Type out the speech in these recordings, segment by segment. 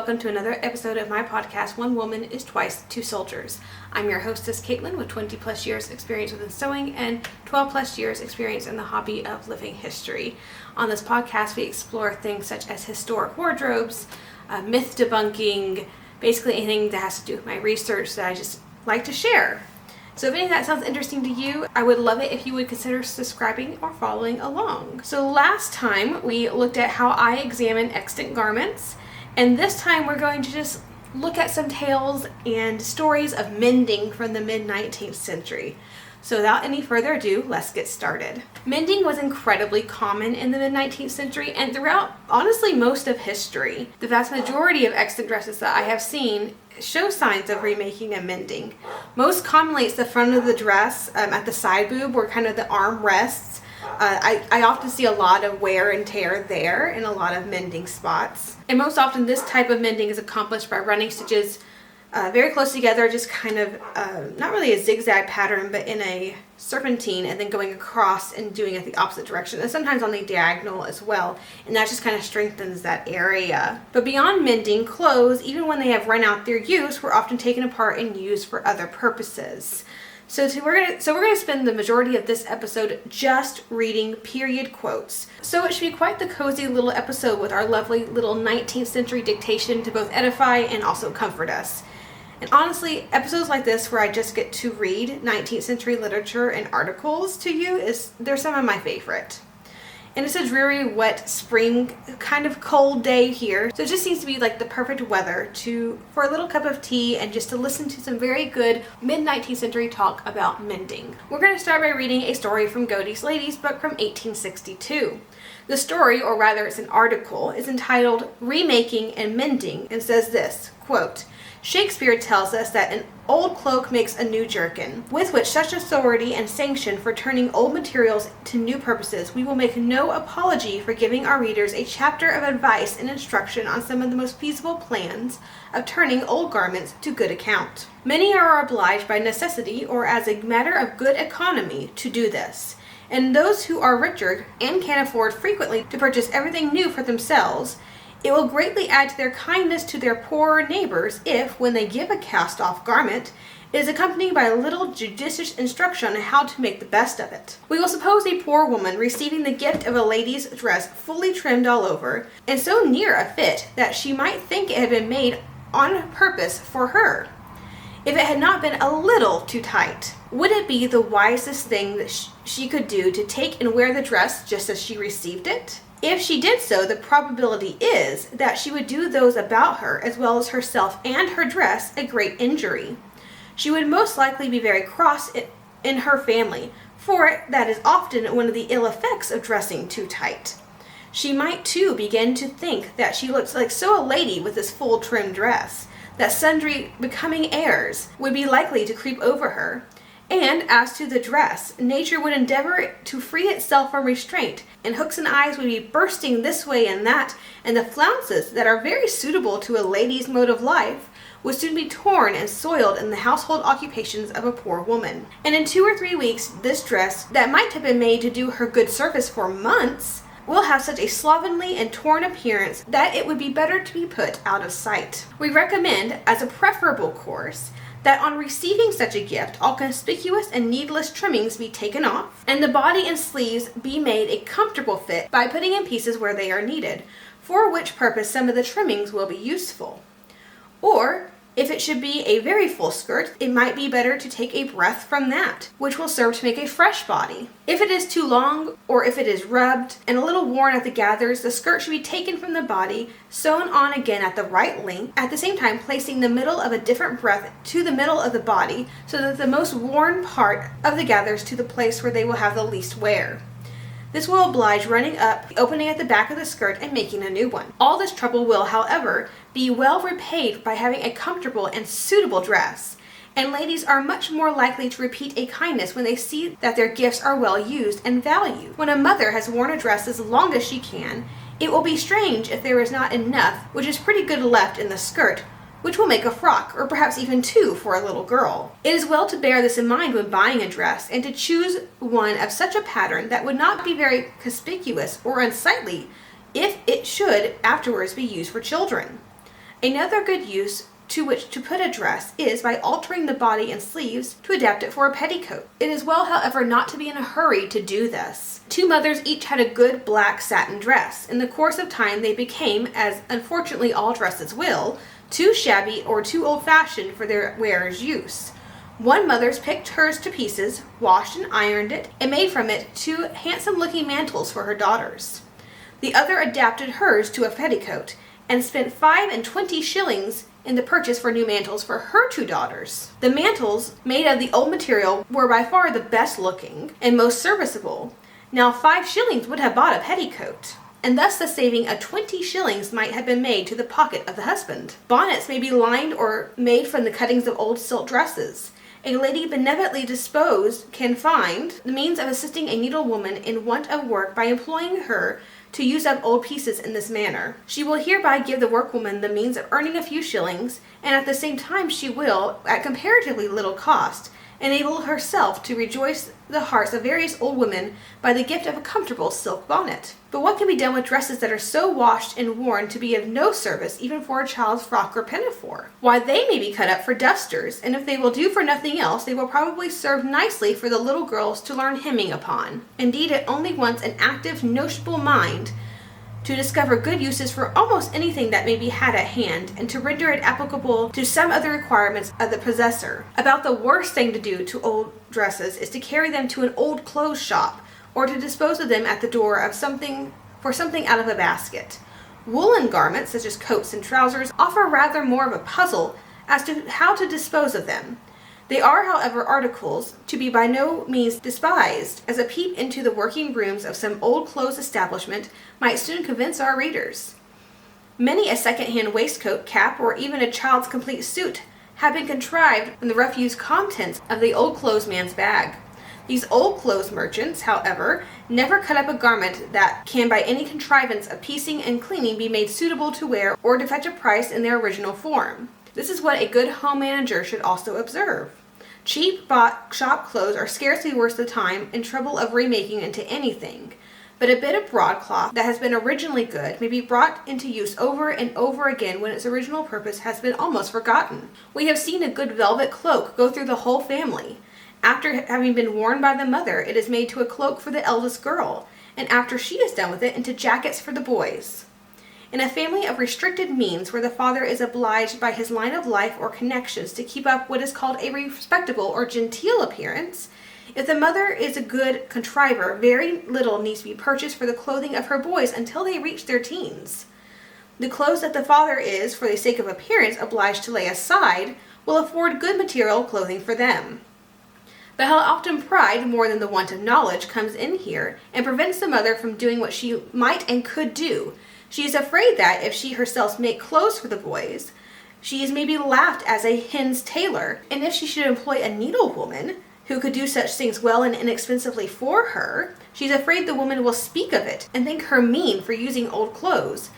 welcome to another episode of my podcast, One Woman is Twice Two Soldiers. I'm your hostess, Caitlin, with 20 plus years experience within sewing and 12 plus years experience in the hobby of living history. On this podcast, we explore things such as historic wardrobes, myth debunking, basically anything that has to do with my research that I just like to share. So if any of that sounds interesting to you, I would love it if you would consider subscribing or following along. So last time we looked at how I examine extant garments, and this time we're going to just look at some tales and stories of mending from the mid-19th century. So without any further ado, let's get started. Mending was incredibly common in the mid-19th century and throughout, honestly, most of history. The vast majority of extant dresses that I have seen show signs of remaking and mending. Most commonly, it's the front of the dress at the side boob where kind of the arm rests. I often see a lot of wear and tear there and a lot of mending spots. And most often this type of mending is accomplished by running stitches very close together, just kind of not really a zigzag pattern, but in a serpentine, and then going across and doing it the opposite direction, and sometimes on the diagonal as well, and that just kind of strengthens that area. But beyond mending, clothes, even when they have run out their use, were often taken apart and used for other purposes. So we're gonna spend the majority of this episode just reading period quotes. So it should be quite the cozy little episode with our lovely little 19th century dictation to both edify and also comfort us. And honestly, episodes like this where I just get to read 19th century literature and articles to you, they're some of my favorite. And it's a dreary, wet, spring, kind of cold day here. So it just seems to be like the perfect weather for a little cup of tea and just to listen to some very good mid-19th century talk about mending. We're going to start by reading a story from Godey's Lady's book from 1862. The story, or rather it's an article, is entitled Remaking and Mending and says this, quote, Shakespeare tells us that an old cloak makes a new jerkin, with which such authority and sanction for turning old materials to new purposes, we will make no apology for giving our readers a chapter of advice and instruction on some of the most feasible plans of turning old garments to good account. Many are obliged by necessity or as a matter of good economy to do this, and those who are richer and can afford frequently to purchase everything new for themselves, it will greatly add to their kindness to their poorer neighbors if, when they give a cast-off garment, it is accompanied by a little judicious instruction on how to make the best of it. We will suppose a poor woman receiving the gift of a lady's dress fully trimmed all over, and so near a fit that she might think it had been made on purpose for her, if it had not been a little too tight. Would it be the wisest thing that she could do to take and wear the dress just as she received it? If she did so, the probability is that she would do those about her, as well as herself and her dress, a great injury. She would most likely be very cross in her family, for that is often one of the ill effects of dressing too tight. She might too begin to think that she looks like so a lady with this full trimmed dress, that sundry becoming airs would be likely to creep over her. And as to the dress, nature would endeavor to free itself from restraint, and hooks and eyes would be bursting this way and that, and the flounces that are very suitable to a lady's mode of life would soon be torn and soiled in the household occupations of a poor woman. And in 2 or 3 weeks, this dress, that might have been made to do her good service for months, will have such a slovenly and torn appearance that it would be better to be put out of sight. We recommend, as a preferable course, that on receiving such a gift, all conspicuous and needless trimmings be taken off, and the body and sleeves be made a comfortable fit by putting in pieces where they are needed, for which purpose some of the trimmings will be useful. Or, if it should be a very full skirt, it might be better to take a breadth from that, which will serve to make a fresh body. If it is too long, or if it is rubbed and a little worn at the gathers, the skirt should be taken from the body, sewn on again at the right length, at the same time placing the middle of a different breadth to the middle of the body, so that the most worn part of the gathers to the place where they will have the least wear. This will oblige running up, opening at the back of the skirt, and making a new one. All this trouble will, however, be well repaid by having a comfortable and suitable dress, and ladies are much more likely to repeat a kindness when they see that their gifts are well used and valued. When a mother has worn a dress as long as she can, it will be strange if there is not enough, which is pretty good, left in the skirt, which will make a frock, or perhaps even 2 for a little girl. It is well to bear this in mind when buying a dress, and to choose one of such a pattern that would not be very conspicuous or unsightly if it should afterwards be used for children. Another good use to which to put a dress is by altering the body and sleeves to adapt it for a petticoat. It is well, however, not to be in a hurry to do this. Two mothers each had a good black satin dress. In the course of time, they became, as unfortunately all dresses will, too shabby or too old-fashioned for their wearer's use. One mother's picked hers to pieces, washed and ironed it, and made from it two handsome-looking mantles for her daughters. The other adapted hers to a petticoat, and spent 25 shillings in the purchase for new mantles for her two daughters. The mantles, made of the old material, were by far the best looking and most serviceable. Now 5 shillings would have bought a petticoat, and thus the saving of 20 shillings might have been made to the pocket of the husband. Bonnets may be lined or made from the cuttings of old silk dresses. A lady benevolently disposed can find the means of assisting a needlewoman in want of work by employing her to use up old pieces in this manner. She will hereby give the workwoman the means of earning a few shillings, and at the same time she will, at comparatively little cost, enable herself to rejoice the hearts of various old women by the gift of a comfortable silk bonnet. But what can be done with dresses that are so washed and worn to be of no service even for a child's frock or pinafore? Why, they may be cut up for dusters, and if they will do for nothing else, they will probably serve nicely for the little girls to learn hemming upon. Indeed, it only wants an active, noticeable mind to discover good uses for almost anything that may be had at hand, and to render it applicable to some of the requirements of the possessor. About the worst thing to do to old dresses is to carry them to an old clothes shop, or to dispose of them at the door of something out of a basket. Woolen garments, such as coats and trousers, offer rather more of a puzzle as to how to dispose of them. They are, however, articles to be by no means despised, as a peep into the working rooms of some old clothes establishment might soon convince our readers. Many a second-hand waistcoat, cap, or even a child's complete suit have been contrived from the refuse contents of the old clothes man's bag. These old clothes merchants, however, never cut up a garment that can by any contrivance of piecing and cleaning be made suitable to wear or to fetch a price in their original form. This is what a good home manager should also observe. Cheap bought shop clothes are scarcely worth the time and trouble of remaking into anything, but a bit of broadcloth that has been originally good may be brought into use over and over again when its original purpose has been almost forgotten. We have seen a good velvet cloak go through the whole family. After having been worn by the mother, it is made to a cloak for the eldest girl, and after she is done with it, into jackets for the boys. In a family of restricted means, where the father is obliged by his line of life or connections to keep up what is called a respectable or genteel appearance, if the mother is a good contriver, very little needs to be purchased for the clothing of her boys until they reach their teens. The clothes that the father is, for the sake of appearance, obliged to lay aside, will afford good material clothing for them. But how often pride, more than the want of knowledge, comes in here, and prevents the mother from doing what she might and could do. She is afraid that, if she herself make clothes for the boys, she is maybe laughed as a hen's tailor, and if she should employ a needlewoman, who could do such things well and inexpensively for her, she is afraid the woman will speak of it, and think her mean for using old clothes,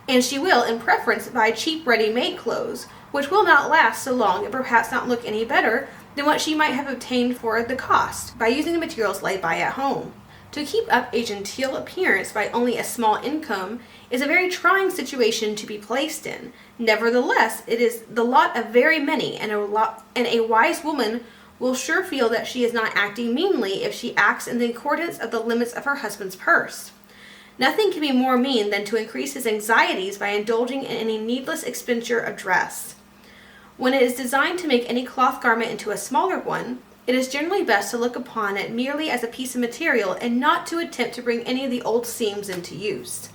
and she will, in preference, buy cheap ready-made clothes, which will not last so long and perhaps not look any better than what she might have obtained for the cost, by using the materials laid by at home. To keep up a genteel appearance by only a small income is a very trying situation to be placed in. Nevertheless, it is the lot of very many, and a wise woman will sure feel that she is not acting meanly if she acts in the accordance of the limits of her husband's purse. Nothing can be more mean than to increase his anxieties by indulging in any needless expenditure of dress. When it is designed to make any cloth garment into a smaller one, it is generally best to look upon it merely as a piece of material and not to attempt to bring any of the old seams into use.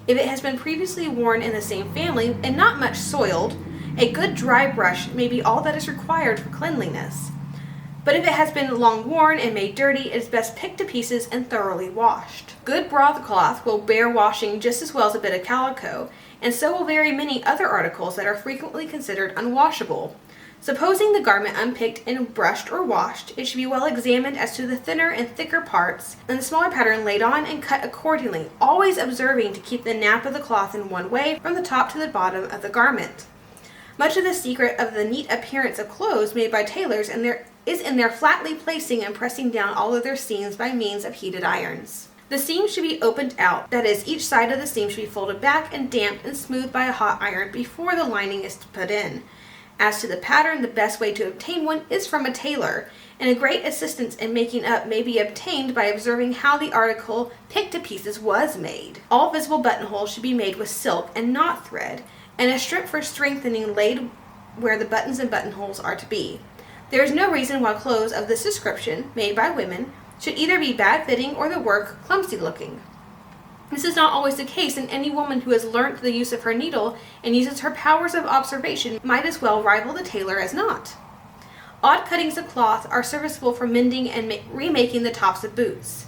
If it has been previously worn in the same family and not much soiled, a good dry brush may be all that is required for cleanliness. But if it has been long worn and made dirty, it is best picked to pieces and thoroughly washed. Good broadcloth will bear washing just as well as a bit of calico, and so will very many other articles that are frequently considered unwashable. Supposing the garment unpicked and brushed or washed, it should be well examined as to the thinner and thicker parts, and the smaller pattern laid on and cut accordingly, always observing to keep the nap of the cloth in one way from the top to the bottom of the garment. Much of the secret of the neat appearance of clothes made by tailors is in their flatly placing and pressing down all of their seams by means of heated irons. The seam should be opened out, that is, each side of the seam should be folded back and damped and smoothed by a hot iron before the lining is put in. As to the pattern, the best way to obtain one is from a tailor, and a great assistance in making up may be obtained by observing how the article picked to pieces was made. All visible buttonholes should be made with silk and not thread, and a strip for strengthening laid where the buttons and buttonholes are to be. There is no reason why clothes of this description, made by women, should either be bad fitting or the work clumsy looking. This is not always the case, and any woman who has learnt the use of her needle and uses her powers of observation might as well rival the tailor as not. Odd cuttings of cloth are serviceable for mending and remaking the tops of boots.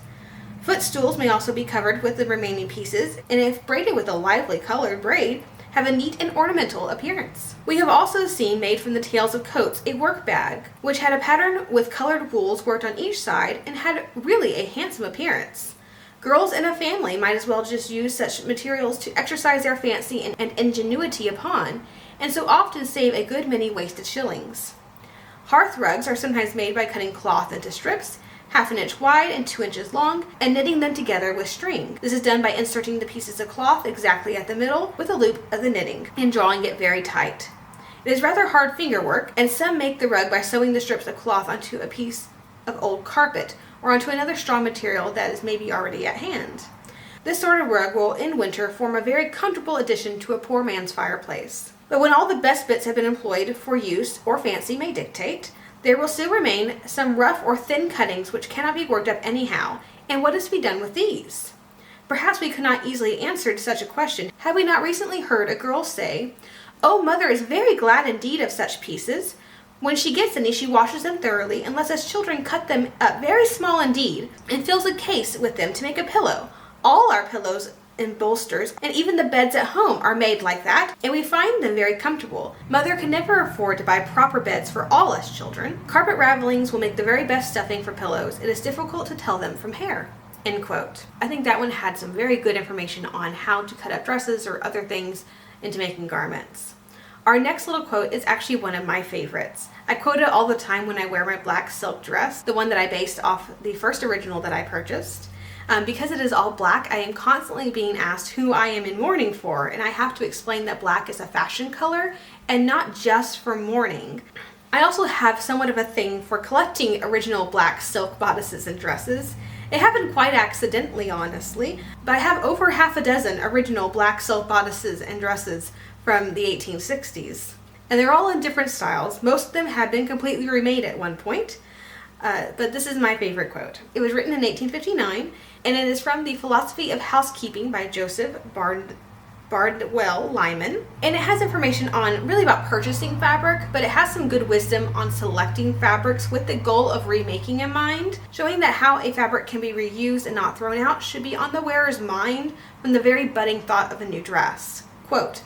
Footstools may also be covered with the remaining pieces, and if braided with a lively colored braid, have a neat and ornamental appearance. We have also seen made from the tails of coats a work bag, which had a pattern with colored wools worked on each side and had really a handsome appearance. Girls in a family might as well just use such materials to exercise their fancy and ingenuity upon, and so often save a good many wasted shillings. Hearth rugs are sometimes made by cutting cloth into strips, 1/2 inch wide and 2 inches long, and knitting them together with string. This is done by inserting the pieces of cloth exactly at the middle with a loop of the knitting and drawing it very tight. It is rather hard finger work, and some make the rug by sewing the strips of cloth onto a piece of old carpet or onto another strong material that is maybe already at hand. This sort of rug will in winter form a very comfortable addition to a poor man's fireplace. But when all the best bits have been employed for use or fancy may dictate, there will still remain some rough or thin cuttings which cannot be worked up anyhow, and what is to be done with these? Perhaps we could not easily answer such a question had we not recently heard a girl say, "Oh, mother is very glad indeed of such pieces. When she gets any, she washes them thoroughly and lets us children cut them up very small indeed, and fills a case with them to make a pillow. All our pillows and bolsters, and even the beds at home are made like that, and we find them very comfortable. Mother can never afford to buy proper beds for all us children. Carpet ravelings will make the very best stuffing for pillows. It is difficult to tell them from hair." End quote. I think that one had some very good information on how to cut up dresses or other things into making garments. Our next little quote is actually one of my favorites. I quote it all the time when I wear my black silk dress, the one that I based off the first original that I purchased. Because it is all black, I am constantly being asked who I am in mourning for, and I have to explain that black is a fashion color and not just for mourning. I also have somewhat of a thing for collecting original black silk bodices and dresses. It happened quite accidentally, honestly, but I have over 6 original black silk bodices and dresses from the 1860s. And they're all in different styles. Most of them have been completely remade at one point. But this is my favorite quote. It was written in 1859, and it is from The Philosophy of Housekeeping by Joseph Bardwell Lyman. And it has information on really about purchasing fabric, but it has some good wisdom on selecting fabrics with the goal of remaking in mind, showing that how a fabric can be reused and not thrown out should be on the wearer's mind from the very budding thought of a new dress. Quote,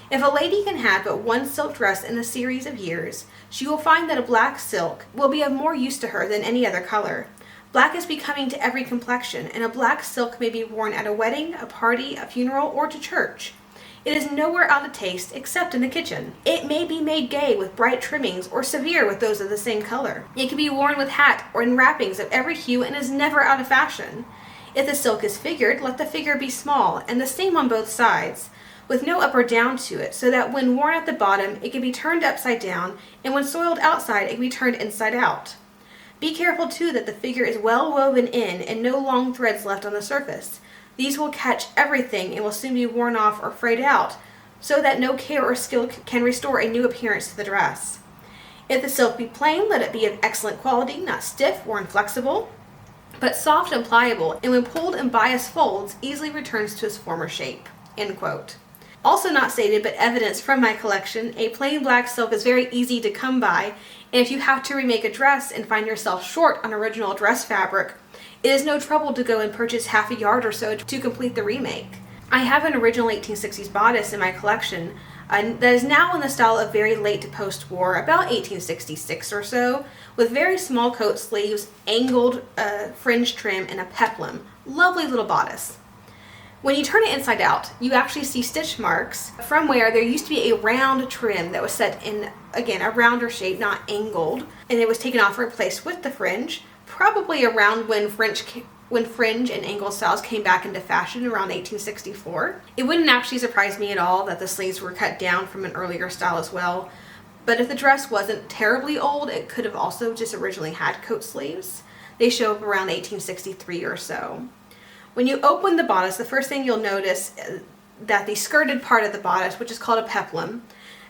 "If a lady can have but one silk dress in a series of years, she will find that a black silk will be of more use to her than any other color. Black is becoming to every complexion, and a black silk may be worn at a wedding, a party, a funeral, or to church. It is nowhere out of taste except in the kitchen. It may be made gay with bright trimmings or severe with those of the same color. It can be worn with hat or in wrappings of every hue and is never out of fashion. If the silk is figured, let the figure be small and the same on both sides, with no up or down to it, so that when worn at the bottom, it can be turned upside down, and when soiled outside, it can be turned inside out. Be careful too that the figure is well woven in and no long threads left on the surface. These will catch everything and will soon be worn off or frayed out, so that no care or skill can restore a new appearance to the dress. If the silk be plain, let it be of excellent quality, not stiff or inflexible, but soft and pliable, and when pulled in bias folds, easily returns to its former shape." End quote. Also not stated, but evidence from my collection, a plain black silk is very easy to come by, and if you have to remake a dress and find yourself short on original dress fabric, it is no trouble to go and purchase half a yard or so to complete the remake. I have an original 1860s bodice in my collection that is now in the style of very late post-war, about 1866 or so, with very small coat sleeves, angled fringe trim, and a peplum. Lovely little bodice. When you turn it inside out, you actually see stitch marks from where there used to be a round trim that was set in, again, a rounder shape, not angled, and it was taken off and replaced with the fringe, probably around when French when fringe and angle styles came back into fashion around 1864. It wouldn't actually surprise me at all that the sleeves were cut down from an earlier style as well, but if the dress wasn't terribly old, it could have also just originally had coat sleeves. They show up around 1863 or so. When you open the bodice, the first thing you'll notice that the skirted part of the bodice, which is called a peplum,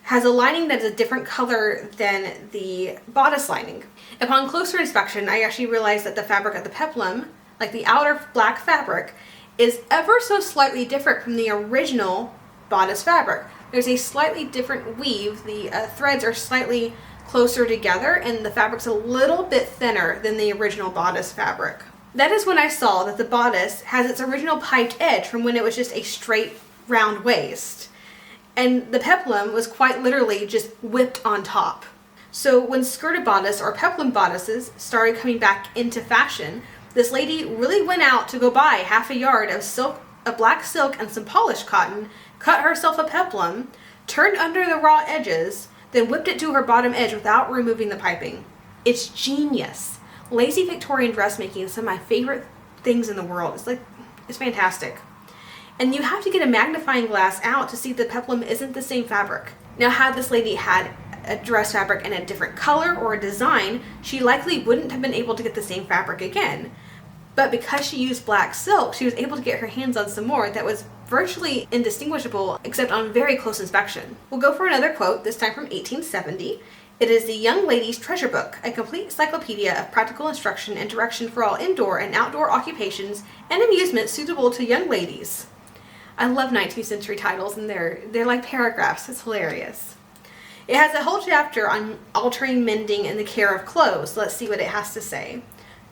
has a lining that is a different color than the bodice lining. Upon closer inspection, I actually realized that the fabric of the peplum, like the outer black fabric, is ever so slightly different from the original bodice fabric. There's a slightly different weave. The threads are slightly closer together and the fabric's a little bit thinner than the original bodice fabric. That is when I saw that the bodice has its original piped edge from when it was just a straight round waist. And the peplum was quite literally just whipped on top. So when skirted bodice or peplum bodices started coming back into fashion, this lady really went out to go buy half a yard of silk, of black silk and some polished cotton, cut herself a peplum, turned under the raw edges, then whipped it to her bottom edge without removing the piping. It's genius. Lazy Victorian dressmaking is some of my favorite things in the world. It's fantastic. And you have to get a magnifying glass out to see the peplum isn't the same fabric. Now, had this lady had a dress fabric in a different color or a design, she likely wouldn't have been able to get the same fabric again. But because she used black silk, she was able to get her hands on some more that was virtually indistinguishable except on very close inspection. We'll go for another quote, this time from 1870. It is the Young Lady's Treasure Book, a complete encyclopedia of practical instruction and direction for all indoor and outdoor occupations and amusements suitable to young ladies. I love 19th century titles, and they're like paragraphs. It's hilarious. It has a whole chapter on altering, mending, and the care of clothes. Let's see what it has to say.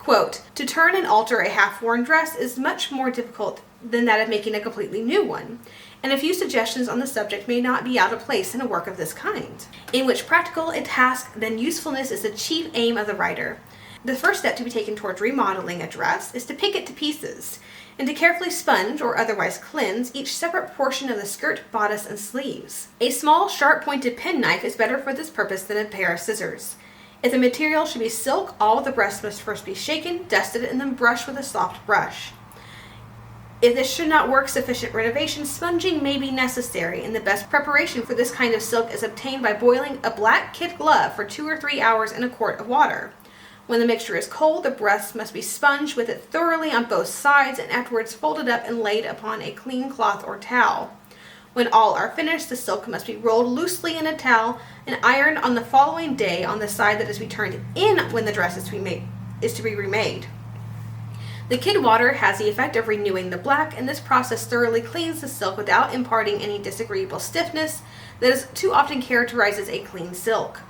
Quote, "To turn and alter a half-worn dress is much more difficult than that of making a completely new one, and a few suggestions on the subject may not be out of place in a work of this kind, in which practical a task than usefulness is the chief aim of the writer. The first step to be taken towards remodeling a dress is to pick it to pieces, and to carefully sponge or otherwise cleanse each separate portion of the skirt, bodice, and sleeves. A small, sharp-pointed penknife is better for this purpose than a pair of scissors. If the material should be silk, all the breast must first be shaken, dusted, and then brushed with a soft brush. If this should not work sufficient renovation, sponging may be necessary, and the best preparation for this kind of silk is obtained by boiling a black kid glove for 2 or 3 hours in a quart of water. When the mixture is cold, the breast must be sponged with it thoroughly on both sides and afterwards folded up and laid upon a clean cloth or towel. When all are finished, the silk must be rolled loosely in a towel and ironed on the following day on the side that is to be turned in when the dress is to be remade. The kid water has the effect of renewing the black, and this process thoroughly cleans the silk without imparting any disagreeable stiffness that is too often characterizes a clean silk.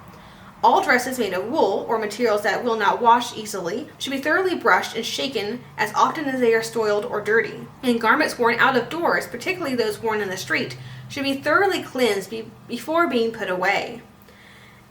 All dresses made of wool, or materials that will not wash easily, should be thoroughly brushed and shaken as often as they are soiled or dirty. And garments worn out of doors, particularly those worn in the street, should be thoroughly cleansed before being put away.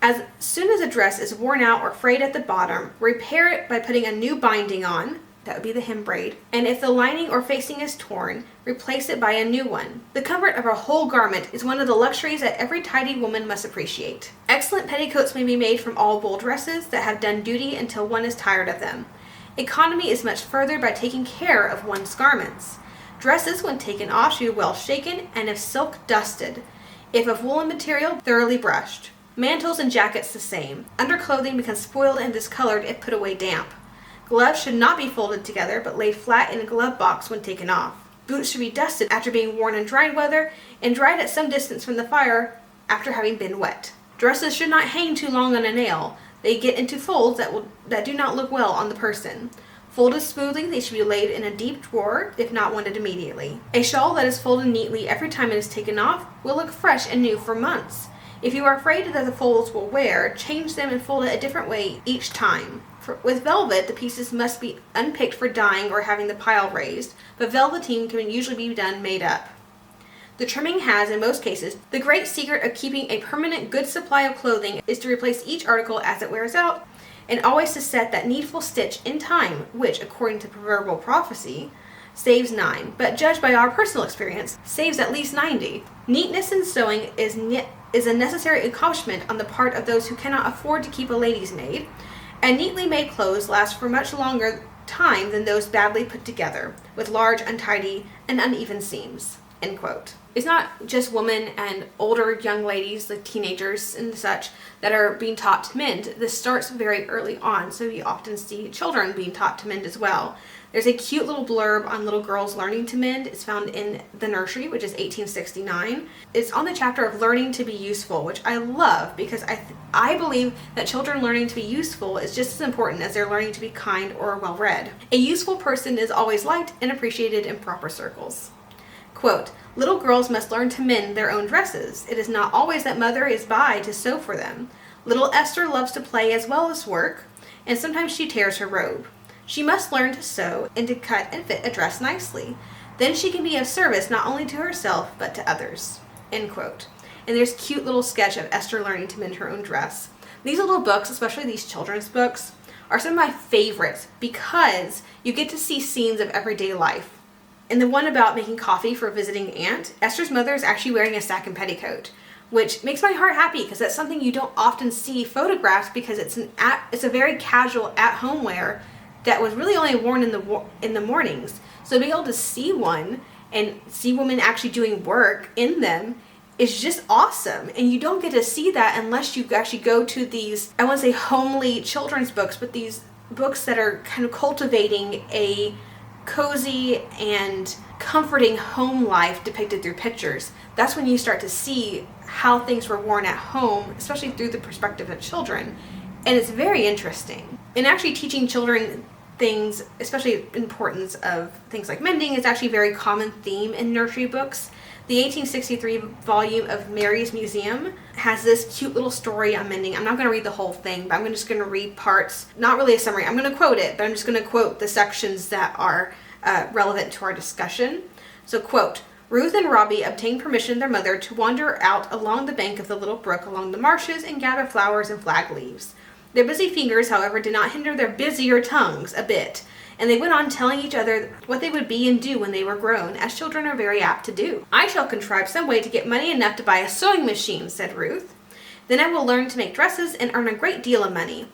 As soon as a dress is worn out or frayed at the bottom, repair it by putting a new binding on, that would be the hem braid, and if the lining or facing is torn, replace it by a new one. The comfort of a whole garment is one of the luxuries that every tidy woman must appreciate. Excellent petticoats may be made from all wool dresses that have done duty until one is tired of them. Economy is much furthered by taking care of one's garments. Dresses, when taken off, should be well shaken, and if silk, dusted. If of woolen material, thoroughly brushed. Mantles and jackets the same. Underclothing becomes spoiled and discolored if put away damp. Gloves should not be folded together, but laid flat in a glove box when taken off. Boots should be dusted after being worn in dry weather and dried at some distance from the fire after having been wet. Dresses should not hang too long on a nail. They get into folds that do not look well on the person. Folded smoothly, they should be laid in a deep drawer if not wanted immediately. A shawl that is folded neatly every time it is taken off will look fresh and new for months. If you are afraid that the folds will wear, change them and fold it a different way each time. With velvet, the pieces must be unpicked for dyeing or having the pile raised, but velveteen can usually be done made up. The trimming has, in most cases, the great secret of keeping a permanent good supply of clothing is to replace each article as it wears out, and always to set that needful stitch in time, which, according to proverbial prophecy, saves 9, but judged by our personal experience, saves at least 90. Neatness in sewing is a necessary accomplishment on the part of those who cannot afford to keep a lady's maid, and neatly made clothes last for much longer time than those badly put together, with large, untidy, and uneven seams." End quote. It's not just women and older young ladies, like teenagers and such, that are being taught to mend. This starts very early on, so you often see children being taught to mend as well. There's a cute little blurb on little girls learning to mend. It's found in The Nursery, which is 1869. It's on the chapter of learning to be useful, which I love because I believe that children learning to be useful is just as important as they're learning to be kind or well-read. A useful person is always liked and appreciated in proper circles. Quote, "Little girls must learn to mend their own dresses. It is not always that mother is by to sew for them. Little Esther loves to play as well as work, and sometimes she tears her robe. She must learn to sew and to cut and fit a dress nicely. Then she can be of service not only to herself, but to others." End quote. And there's a cute little sketch of Esther learning to mend her own dress. These little books, especially these children's books, are some of my favorites because you get to see scenes of everyday life. In the one about making coffee for a visiting aunt, Esther's mother is actually wearing a sack and petticoat, which makes my heart happy because that's something you don't often see photographed because it's a very casual at-home wear that was really only worn in the mornings. So to be able to see one and see women actually doing work in them is just awesome. And you don't get to see that unless you actually go to these, I want to say homely children's books, but these books that are kind of cultivating a cozy and comforting home life depicted through pictures. That's when you start to see how things were worn at home, especially through the perspective of children. And it's very interesting. And actually teaching children things, especially importance of things like mending, is actually a very common theme in nursery books. The 1863 volume of Mary's Museum has this cute little story on mending. I'm not going to read the whole thing, but I'm just going to read parts, not really a summary. I'm going to quote it, but I'm just going to quote the sections that are relevant to our discussion. So, quote, "Ruth and Robbie obtained permission of their mother to wander out along the bank of the little brook along the marshes and gather flowers and flag leaves. Their busy fingers, however, did not hinder their busier tongues a bit, and they went on telling each other what they would be and do when they were grown, as children are very apt to do. 'I shall contrive some way to get money enough to buy a sewing machine,' said Ruth. 'Then I will learn to make dresses and earn a great deal of money.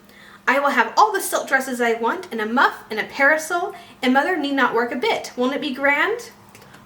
I will have all the silk dresses I want, and a muff and a parasol, and mother need not work a bit. Won't it be grand?'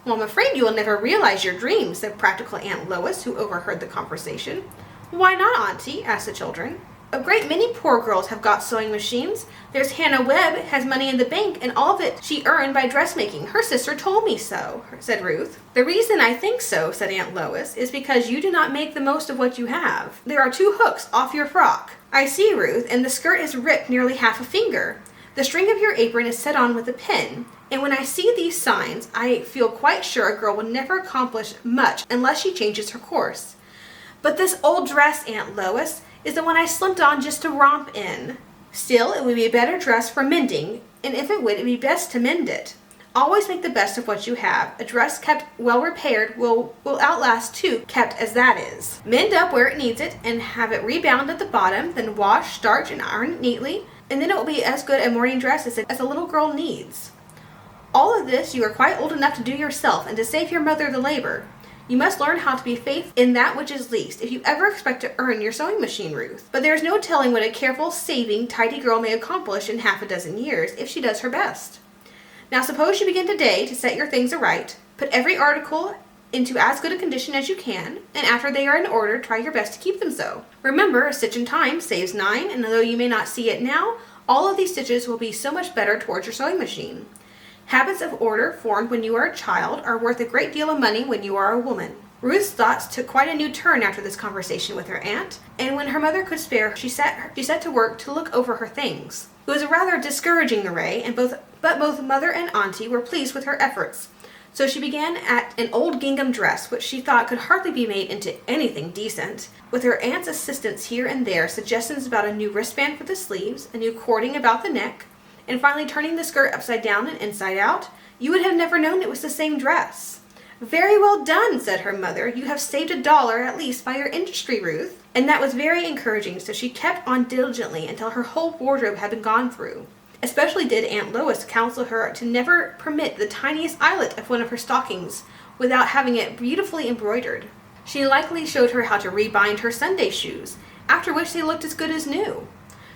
'Well, I'm afraid you will never realize your dreams,' said practical Aunt Lois, who overheard the conversation. 'Why not, Auntie?' asked the children. 'A great many poor girls have got sewing machines. There's Hannah Webb has money in the bank, and all of it she earned by dressmaking. Her sister told me so,' said Ruth. 'The reason I think so,' said Aunt Lois, 'is because you do not make the most of what you have. There are 2 hooks off your frock. I see, Ruth, and the skirt is ripped nearly half a finger. The string of your apron is set on with a pin. And when I see these signs, I feel quite sure a girl will never accomplish much unless she changes her course. But this old dress, Aunt Lois, is the one I slipped on just to romp in. Still, it would be a better dress for mending, and if it would, it would be best to mend it. Always make the best of what you have. A dress kept well repaired will outlast 2 kept as that is. Mend up where it needs it, and have it rebound at the bottom, then wash, starch, and iron it neatly, and then it will be as good a morning dress as a little girl needs. All of this you are quite old enough to do yourself, and to save your mother the labor. You must learn how to be faithful in that which is least, if you ever expect to earn your sewing machine, Ruth. But there is no telling what a careful, saving, tidy girl may accomplish in half a dozen years, if she does her best. Now suppose you begin today to set your things aright, put every article into as good a condition as you can, and after they are in order, try your best to keep them so. Remember, a stitch in time saves 9, and although you may not see it now, all of these stitches will be so much better towards your sewing machine. Habits of order formed when you are a child are worth a great deal of money when you are a woman." Ruth's thoughts took quite a new turn after this conversation with her aunt, and when her mother could spare her, she set to work to look over her things. It was a rather discouraging array, but both mother and auntie were pleased with her efforts. So she began at an old gingham dress, which she thought could hardly be made into anything decent. With her aunt's assistance here and there, suggestions about a new wristband for the sleeves, a new cording about the neck, and finally turning the skirt upside down and inside out, you would have never known it was the same dress. "Very well done," said her mother. "You have saved $1 at least by your industry, Ruth." And that was very encouraging, so she kept on diligently until her whole wardrobe had been gone through. Especially did Aunt Lois counsel her to never permit the tiniest eyelet of one of her stockings without having it beautifully embroidered. She likely showed her how to rebind her Sunday shoes, after which they looked as good as new.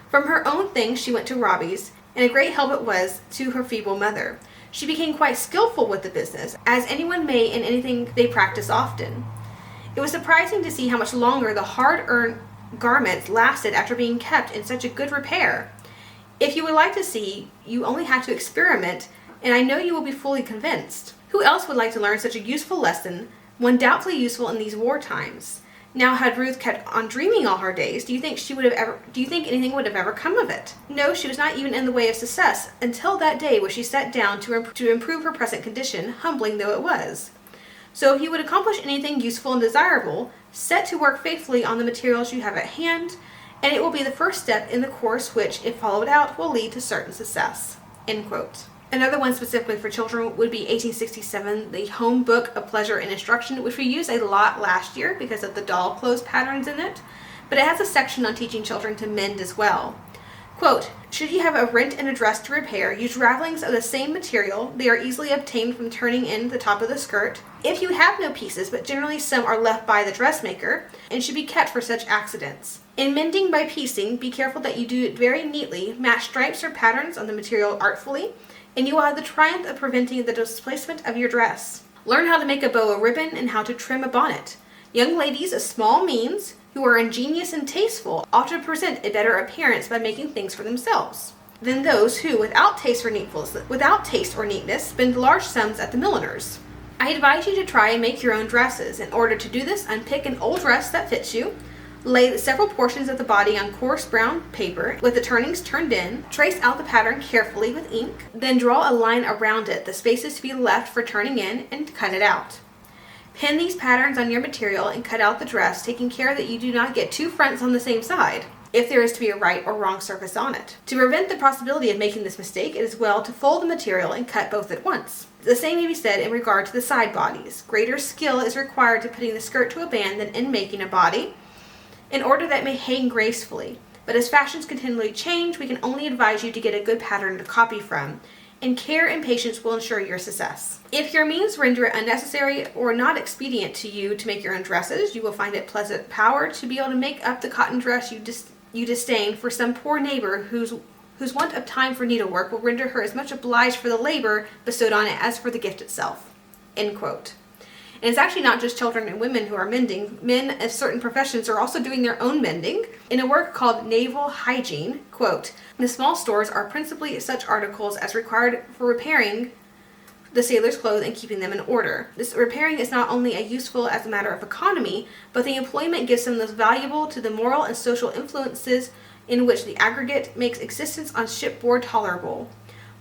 From her own things she went to Robbie's, and a great help it was to her feeble mother. She became quite skillful with the business, as anyone may in anything they practice often. It was surprising to see how much longer the hard-earned garments lasted after being kept in such a good repair. If you would like to see, you only have to experiment, and I know you will be fully convinced. Who else would like to learn such a useful lesson, one doubtfully useful in these war times? Now, had Ruth kept on dreaming all her days, do you think anything would have ever come of it? No, she was not even in the way of success until that day when she sat down to improve her present condition, humbling though it was. So if you would accomplish anything useful and desirable, set to work faithfully on the materials you have at hand, and it will be the first step in the course which, if followed out, will lead to certain success." End quote. Another one specifically for children would be 1867, the Home Book of Pleasure and Instruction, which we used a lot last year because of the doll clothes patterns in it, but it has a section on teaching children to mend as well. Quote, "Should you have a rent in a dress to repair, use ravelings of the same material. They are easily obtained from turning in the top of the skirt. If you have no pieces, but generally some are left by the dressmaker, and should be kept for such accidents. In mending by piecing, be careful that you do it very neatly, match stripes or patterns on the material artfully, and you will have the triumph of preventing the displacement of your dress. Learn how to make a bow a ribbon and how to trim a bonnet. Young ladies of small means, who are ingenious and tasteful, ought to present a better appearance by making things for themselves than those who, without taste or neatness, spend large sums at the milliner's. I advise you to try and make your own dresses. In order to do this, unpick an old dress that fits you, lay several portions of the body on coarse brown paper with the turnings turned in, trace out the pattern carefully with ink, then draw a line around it, the spaces to be left for turning in, and cut it out. Pin these patterns on your material and cut out the dress, taking care that you do not get two fronts on the same side, if there is to be a right or wrong surface on it. To prevent the possibility of making this mistake, it is well to fold the material and cut both at once. The same may be said in regard to the side bodies. Greater skill is required to putting the skirt to a band than in making a body, in order that it may hang gracefully. But as fashions continually change, we can only advise you to get a good pattern to copy from, and care and patience will ensure your success. If your means render it unnecessary or not expedient to you to make your own dresses, you will find it pleasant power to be able to make up the cotton dress you disdain for some poor neighbor whose want of time for needlework will render her as much obliged for the labor bestowed on it as for the gift itself." End quote. And it's actually not just children and women who are mending. Men of certain professions are also doing their own mending. In a work called Naval Hygiene, quote, "The small stores are principally such articles as required for repairing the sailors' clothes and keeping them in order. This repairing is not only useful as a matter of economy, but the employment gives them those valuable to the moral and social influences in which the aggregate makes existence on shipboard tolerable.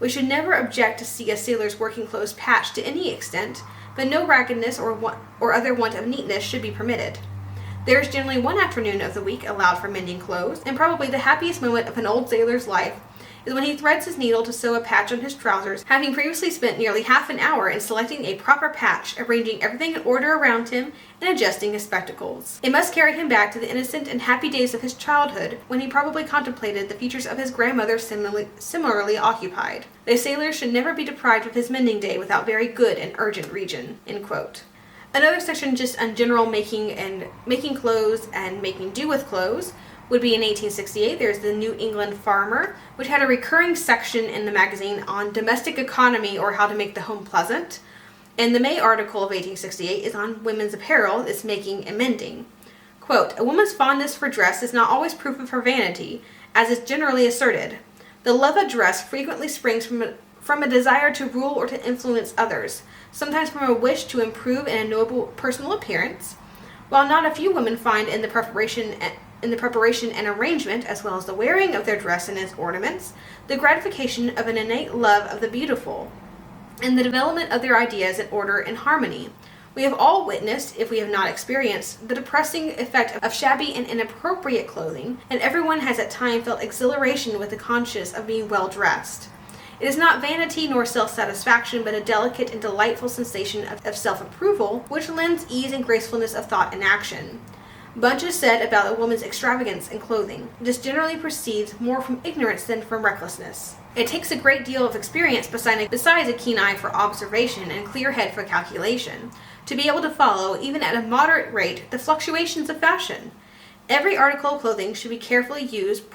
We should never object to see a sailor's working clothes patched to any extent, but no raggedness or other want of neatness should be permitted. There is generally one afternoon of the week allowed for mending clothes, and probably the happiest moment of an old sailor's life is when he threads his needle to sew a patch on his trousers, having previously spent nearly half an hour in selecting a proper patch, arranging everything in order around him, and adjusting his spectacles. It must carry him back to the innocent and happy days of his childhood, when he probably contemplated the features of his grandmother similarly occupied. The sailor should never be deprived of his mending day without very good and urgent reason." End quote. Another section just on general making clothes and making do with clothes would be in 1868. There's the New England Farmer, which had a recurring section in the magazine on domestic economy or how to make the home pleasant. And the May article of 1868 is on women's apparel, its making and mending. Quote, "A woman's fondness for dress is not always proof of her vanity, as is generally asserted. The love of dress frequently springs from a desire to rule or to influence others, sometimes from a wish to improve in a noble personal appearance, while not a few women find in the preparation and arrangement, as well as the wearing of their dress and its ornaments, the gratification of an innate love of the beautiful, and the development of their ideas in order and harmony. We have all witnessed, if we have not experienced, the depressing effect of shabby and inappropriate clothing, and everyone has at times felt exhilaration with the consciousness of being well dressed. It is not vanity nor self-satisfaction, but a delicate and delightful sensation of self-approval, which lends ease and gracefulness of thought and action. Much is said about a woman's extravagance in clothing. This generally proceeds more from ignorance than from recklessness. It takes a great deal of experience besides a keen eye for observation and a clear head for calculation, to be able to follow, even at a moderate rate, the fluctuations of fashion. Every article of clothing should be carefully used,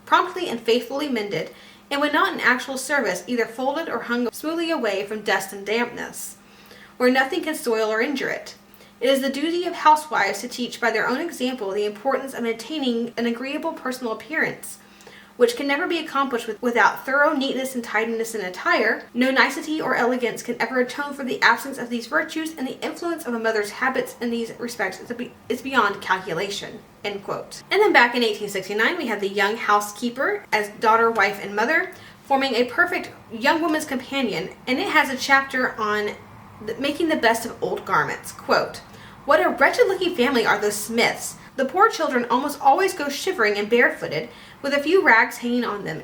promptly and faithfully mended, and when not in actual service, either folded or hung smoothly away from dust and dampness, where nothing can soil or injure it. It is the duty of housewives to teach by their own example the importance of maintaining an agreeable personal appearance, which can never be accomplished without thorough neatness and tidiness in attire. No nicety or elegance can ever atone for the absence of these virtues, and the influence of a mother's habits in these respects is beyond calculation." End quote. And then back in 1869, we have the young housekeeper as daughter, wife, and mother, forming a perfect young woman's companion, and it has a chapter on making the best of old garments. Quote, "What a wretched-looking family are those Smiths! The poor children almost always go shivering and barefooted, with a few rags hanging on them,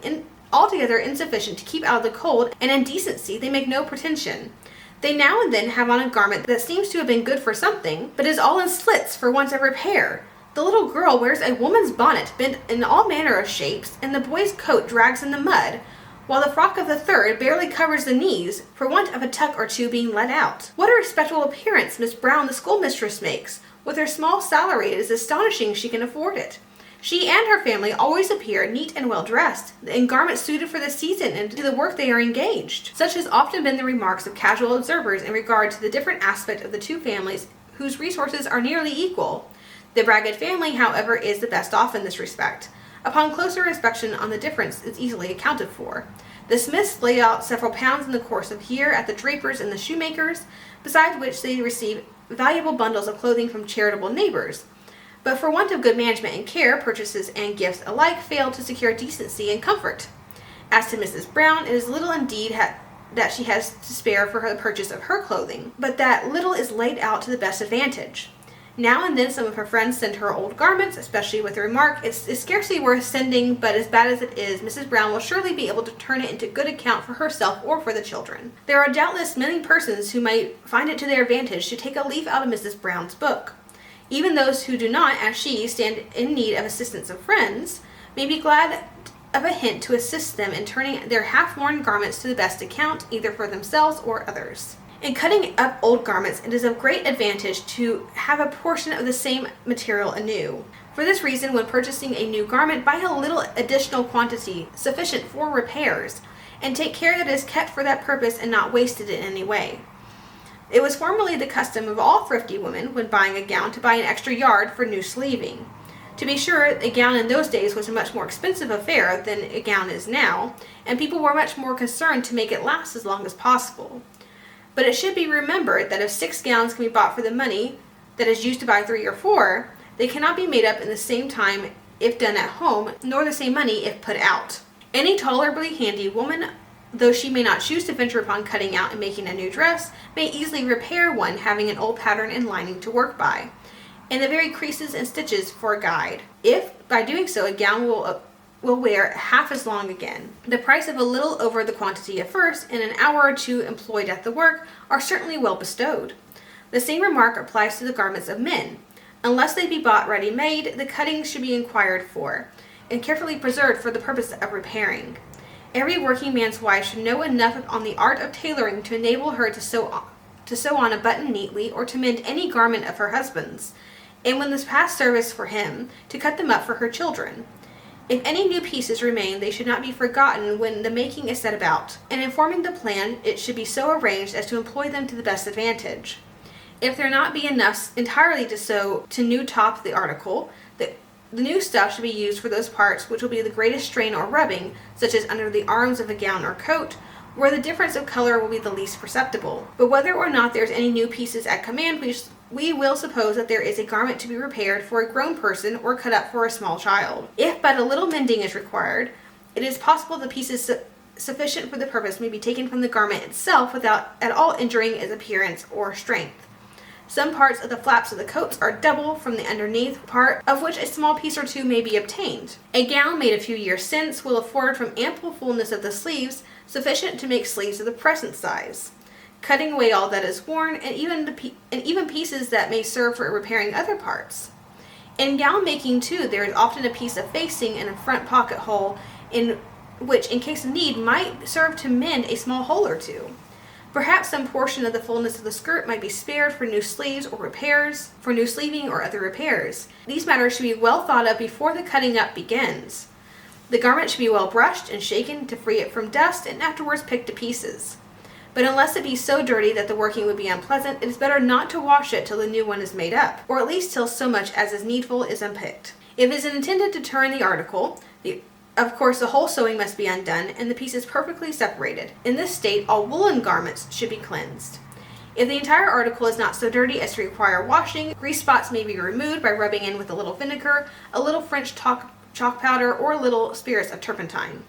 altogether insufficient to keep out of the cold, and in decency they make no pretension. They now and then have on a garment that seems to have been good for something, but is all in slits for want of repair. The little girl wears a woman's bonnet bent in all manner of shapes, and the boy's coat drags in the mud, while the frock of the third barely covers the knees, for want of a tuck or two being let out. What a respectable appearance Miss Brown the schoolmistress makes! With her small salary it is astonishing she can afford it. She and her family always appear neat and well dressed, in garments suited for the season and to the work they are engaged." Such has often been the remarks of casual observers in regard to the different aspect of the two families whose resources are nearly equal. The Bragg family, however, is the best off in this respect. Upon closer inspection on the difference is easily accounted for. The Smiths lay out several pounds in the course of a year at the drapers and the shoemakers, besides which they receive valuable bundles of clothing from charitable neighbors. But for want of good management and care, purchases and gifts alike fail to secure decency and comfort. As to Mrs. Brown, it is little indeed that she has to spare for the purchase of her clothing, but that little is laid out to the best advantage. Now and then some of her friends send her old garments, especially with the remark, "It's scarcely worth sending, but as bad as it is, Mrs. Brown will surely be able to turn it into good account for herself or for the children." There are doubtless many persons who might find it to their advantage to take a leaf out of Mrs. Brown's book. Even those who do not, as she, stand in need of assistance of friends, may be glad of a hint to assist them in turning their half-worn garments to the best account, either for themselves or others. In cutting up old garments, it is of great advantage to have a portion of the same material anew. For this reason, when purchasing a new garment, buy a little additional quantity sufficient for repairs, and take care that it is kept for that purpose and not wasted in any way. It was formerly the custom of all thrifty women, when buying a gown, to buy an extra yard for new sleeving. To be sure, a gown in those days was a much more expensive affair than a gown is now, and people were much more concerned to make it last as long as possible. But it should be remembered that if 6 gowns can be bought for the money that is used to buy 3 or 4, they cannot be made up in the same time if done at home, nor the same money if put out. Any tolerably handy woman, though she may not choose to venture upon cutting out and making a new dress, may easily repair one having an old pattern and lining to work by, and the very creases and stitches for a guide, if by doing so a gown will wear half as long again. The price of a little over the quantity at first, and an hour or two employed at the work, are certainly well bestowed. The same remark applies to the garments of men. Unless they be bought ready-made, the cuttings should be inquired for, and carefully preserved for the purpose of repairing. Every working man's wife should know enough on the art of tailoring to enable her to sew on a button neatly, or to mend any garment of her husband's, and when this past service for him, to cut them up for her children. If any new pieces remain, they should not be forgotten when the making is set about, and in forming the plan it should be so arranged as to employ them to the best advantage. If there not be enough entirely to sew to new top the article, the new stuff should be used for those parts which will be the greatest strain or rubbing, such as under the arms of a gown or coat, where the difference of color will be the least perceptible. But whether or not there is any new pieces at command, we will suppose that there is a garment to be repaired for a grown person or cut up for a small child. If but a little mending is required, it is possible the pieces sufficient for the purpose may be taken from the garment itself without at all injuring its appearance or strength. Some parts of the flaps of the coats are double from the underneath part, of which a small piece or two may be obtained. A gown made a few years since will afford from ample fullness of the sleeves sufficient to make sleeves of the present size, cutting away all that is worn, and even pieces that may serve for repairing other parts. In gown making too, there is often a piece of facing and a front pocket hole in which, in case of need, might serve to mend a small hole or two. Perhaps some portion of the fullness of the skirt might be spared for new sleeves or repairs, for new sleeving or other repairs. These matters should be well thought of before the cutting up begins. The garment should be well brushed and shaken to free it from dust and afterwards picked to pieces. But unless it be so dirty that the working would be unpleasant, it is better not to wash it till the new one is made up, or at least till so much as is needful is unpicked. If it is intended to turn the article, of course the whole sewing must be undone and the pieces perfectly separated. In this state, all woolen garments should be cleansed. If the entire article is not so dirty as to require washing, grease spots may be removed by rubbing in with a little vinegar, a little French chalk powder, or a little spirits of turpentine.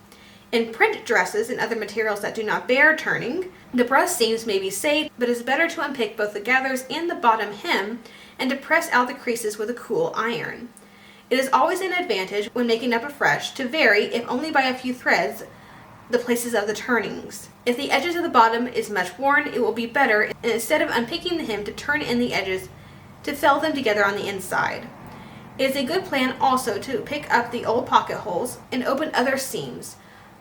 In print dresses and other materials that do not bear turning, the breast seams may be saved, but it is better to unpick both the gathers and the bottom hem and to press out the creases with a cool iron. It is always an advantage, when making up afresh, to vary, if only by a few threads, the places of the turnings. If the edges of the bottom is much worn, it will be better, and instead of unpicking the hem, to turn in the edges to fell them together on the inside. It is a good plan also to pick up the old pocket holes and open other seams,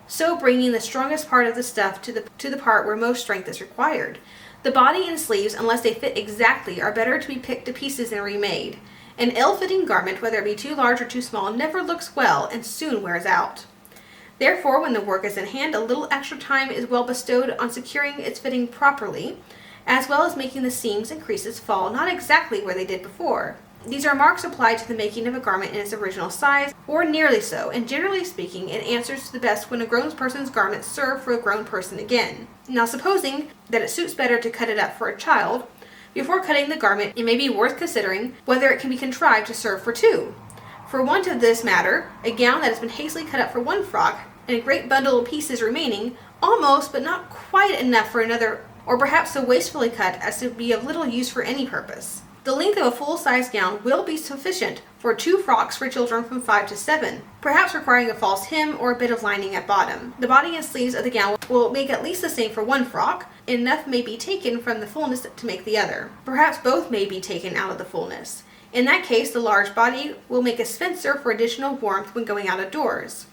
so bringing the strongest part of the stuff to the part where most strength is required. The body and sleeves, unless they fit exactly, are better to be picked to pieces and remade. An ill-fitting garment, whether it be too large or too small, never looks well and soon wears out. Therefore, when the work is in hand, a little extra time is well bestowed on securing its fitting properly, as well as making the seams and creases fall not exactly where they did before. These are marks applied to the making of a garment in its original size, or nearly so, and generally speaking, it answers to the best when a grown person's garments serve for a grown person again. Now, supposing that it suits better to cut it up for a child, before cutting the garment, it may be worth considering whether it can be contrived to serve for two. For want of this matter, a gown that has been hastily cut up for one frock, and a great bundle of pieces remaining, almost but not quite enough for another, or perhaps so wastefully cut as to be of little use for any purpose. The length of a full-size gown will be sufficient for 2 frocks for children from 5 to 7, perhaps requiring a false hem or a bit of lining at bottom. The body and sleeves of the gown will make at least the same for one frock, and enough may be taken from the fullness to make the other. Perhaps both may be taken out of the fullness. In that case, the large body will make a spencer for additional warmth when going out of doors.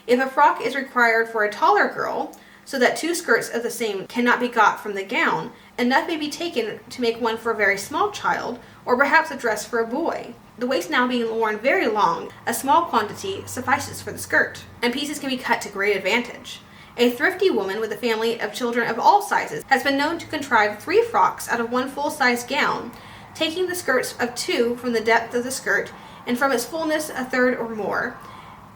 If a frock is required for a taller girl, so that 2 skirts of the same cannot be got from the gown, enough may be taken to make one for a very small child, or perhaps a dress for a boy. The waist now being worn very long, a small quantity suffices for the skirt, and pieces can be cut to great advantage. A thrifty woman with a family of children of all sizes has been known to contrive 3 frocks out of one full-size gown, taking the skirts of 2 from the depth of the skirt, and from its fullness a third or more,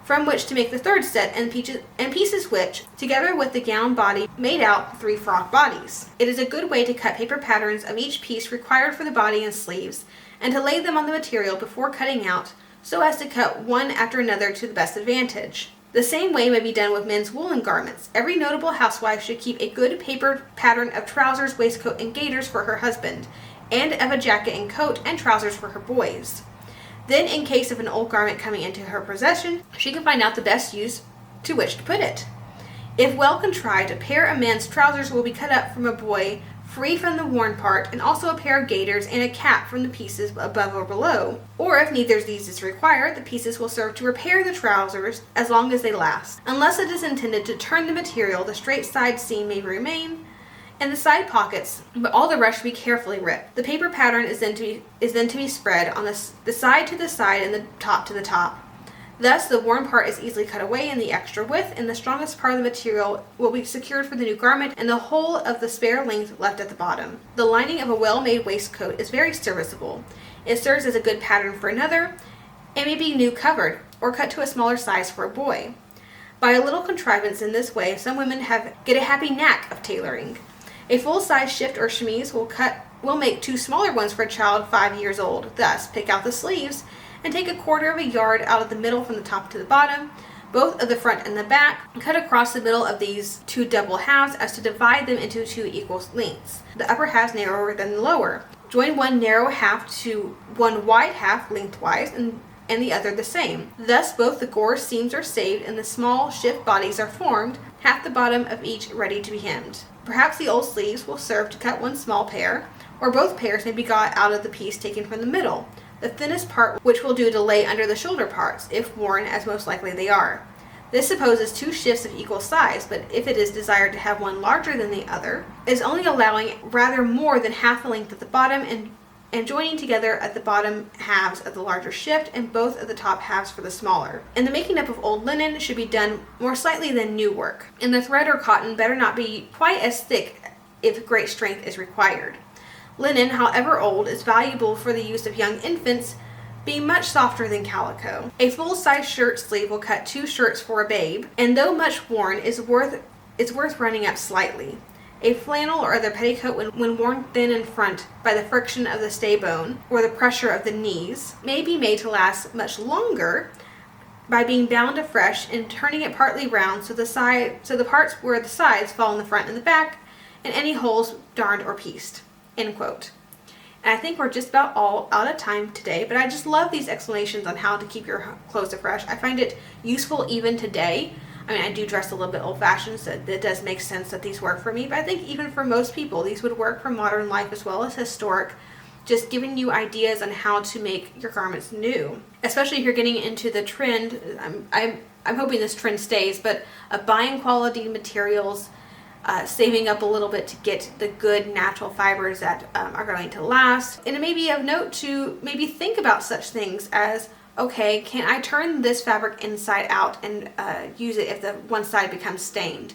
from which to make the third set, and pieces which, together with the gown body, made out 3 frock bodies. It is a good way to cut paper patterns of each piece required for the body and sleeves, and to lay them on the material before cutting out, so as to cut one after another to the best advantage. The same way may be done with men's woolen garments. Every notable housewife should keep a good paper pattern of trousers, waistcoat, and gaiters for her husband, and of a jacket and coat and trousers for her boys. Then, in case of an old garment coming into her possession, she can find out the best use to which to put it. If well contrived, a pair of men's trousers will be cut up from a boy, free from the worn part, and also a pair of gaiters and a cap from the pieces above or below. Or if neither of these is required, the pieces will serve to repair the trousers as long as they last. Unless it is intended to turn the material, the straight side seam may remain, and the side pockets, but all the rest should be carefully ripped. The paper pattern is then to be spread on the side to the side and the top to the top. Thus, the worn part is easily cut away and the extra width and the strongest part of the material will be secured for the new garment and the whole of the spare length left at the bottom. The lining of a well-made waistcoat is very serviceable. It serves as a good pattern for another and may be new covered or cut to a smaller size for a boy. By a little contrivance in this way, some women get a happy knack of tailoring. A full-size shift or chemise will make 2 smaller ones for a child 5 years old. Thus, pick out the sleeves and take 1/4 yard out of the middle from the top to the bottom, both of the front and the back, and cut across the middle of these 2 double halves as to divide them into 2 equal lengths, the upper halves narrower than the lower. Join one narrow half to one wide half lengthwise and the other the same. Thus both the gore seams are saved and the small shift bodies are formed, half the bottom of each ready to be hemmed. Perhaps the old sleeves will serve to cut one small pair, or both pairs may be got out of the piece taken from the middle, the thinnest part which will do to lay under the shoulder parts, if worn, as most likely they are. This supposes 2 shifts of equal size, but if it is desired to have one larger than the other, it is only allowing rather more than half the length at the bottom and joining together at the bottom halves of the larger shift and both of the top halves for the smaller. And the making up of old linen should be done more slightly than new work. And the thread or cotton better not be quite as thick if great strength is required. Linen, however old, is valuable for the use of young infants, being much softer than calico. A full-size shirt sleeve will cut 2 shirts for a babe, and though much worn, is worth running up slightly. A flannel or other petticoat, when worn thin in front by the friction of the stay bone or the pressure of the knees, may be made to last much longer by being bound afresh and turning it partly round so the parts where the sides fall in the front and the back, and any holes darned or pieced. End quote. And I think we're just about all out of time today, but I just love these explanations on how to keep your clothes fresh. I find it useful even today. I mean, I do dress a little bit old-fashioned, so it does make sense that these work for me. But I think even for most people, these would work for modern life as well as historic. Just giving you ideas on how to make your garments new. Especially if you're getting into the trend, I'm hoping this trend stays, but buying quality materials, saving up a little bit to get the good natural fibers that are going to last. And it may be of note to maybe think about such things as, okay, can I turn this fabric inside out and use it if the one side becomes stained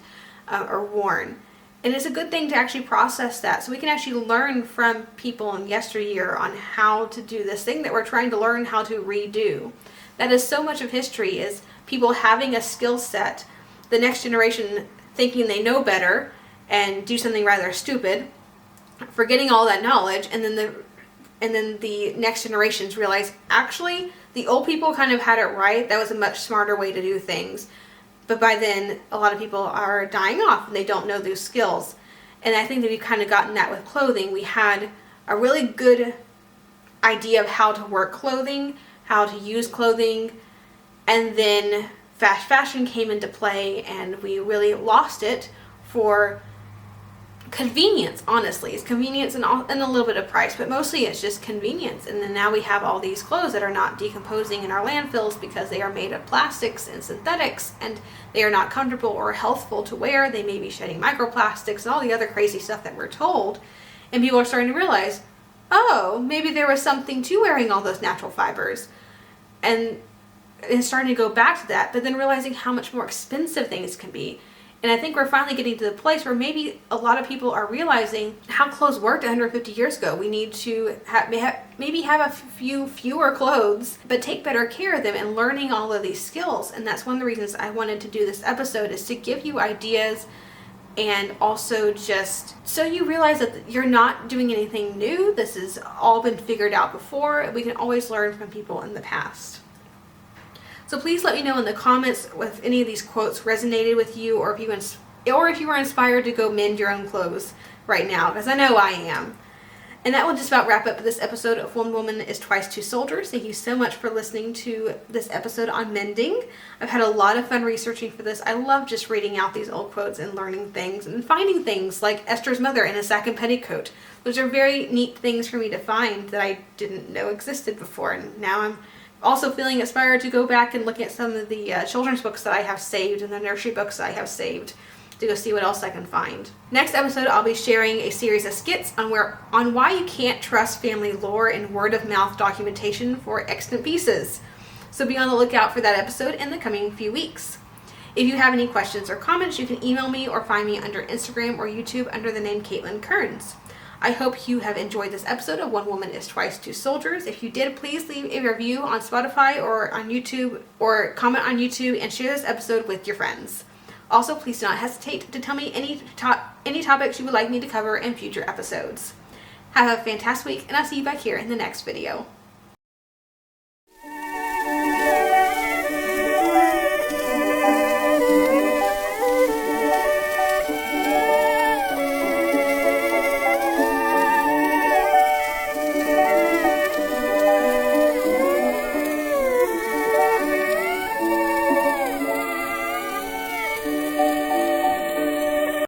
or worn? And it's a good thing to actually process that, so we can actually learn from people in yesteryear on how to do this thing that we're trying to learn how to redo. That is so much of history, is people having a skill set, the next generation thinking they know better and do something rather stupid, forgetting all that knowledge, and then the next generations realize, actually, the old people kind of had it right. That was a much smarter way to do things. But by then, a lot of people are dying off and they don't know those skills. And I think that we've kind of gotten that with clothing. We had a really good idea of how to work clothing, how to use clothing, and then fast fashion came into play and we really lost it for convenience. Honestly, it's convenience and a little bit of price, but mostly it's just convenience. And then now we have all these clothes that are not decomposing in our landfills because they are made of plastics and synthetics, and they are not comfortable or healthful to wear. They may be shedding microplastics and all the other crazy stuff that we're told. And people are starting to realize, oh, maybe there was something to wearing all those natural fibers, and it's starting to go back to that, but then realizing how much more expensive things can be. And I think we're finally getting to the place where maybe a lot of people are realizing how clothes worked 150 years ago. We need to maybe have a fewer clothes, but take better care of them, and learning all of these skills. And that's one of the reasons I wanted to do this episode, is to give you ideas, and also just so you realize that you're not doing anything new. This has all been figured out before. We can always learn from people in the past. So please let me know in the comments if any of these quotes resonated with you, or if you were inspired to go mend your own clothes right now, because I know I am. And that will just about wrap up this episode of One Woman is Twice Two Soldiers. Thank you so much for listening to this episode on mending. I've had a lot of fun researching for this. I love just reading out these old quotes and learning things and finding things like Esther's mother in a sack and petticoat. Those are very neat things for me to find that I didn't know existed before, and now I'm also feeling inspired to go back and look at some of the children's books that I have saved and the nursery books that I have saved to go see what else I can find. Next episode, I'll be sharing a series of skits on why you can't trust family lore and word-of-mouth documentation for extant pieces. So be on the lookout for that episode in the coming few weeks. If you have any questions or comments, you can email me or find me under Instagram or YouTube under the name Caitlin Kearns. I hope you have enjoyed this episode of One Woman is Twice Two Soldiers. If you did, please leave a review on Spotify or on YouTube, or comment on YouTube and share this episode with your friends. Also, please do not hesitate to tell me any topics you would like me to cover in future episodes. Have a fantastic week, and I'll see you back here in the next video.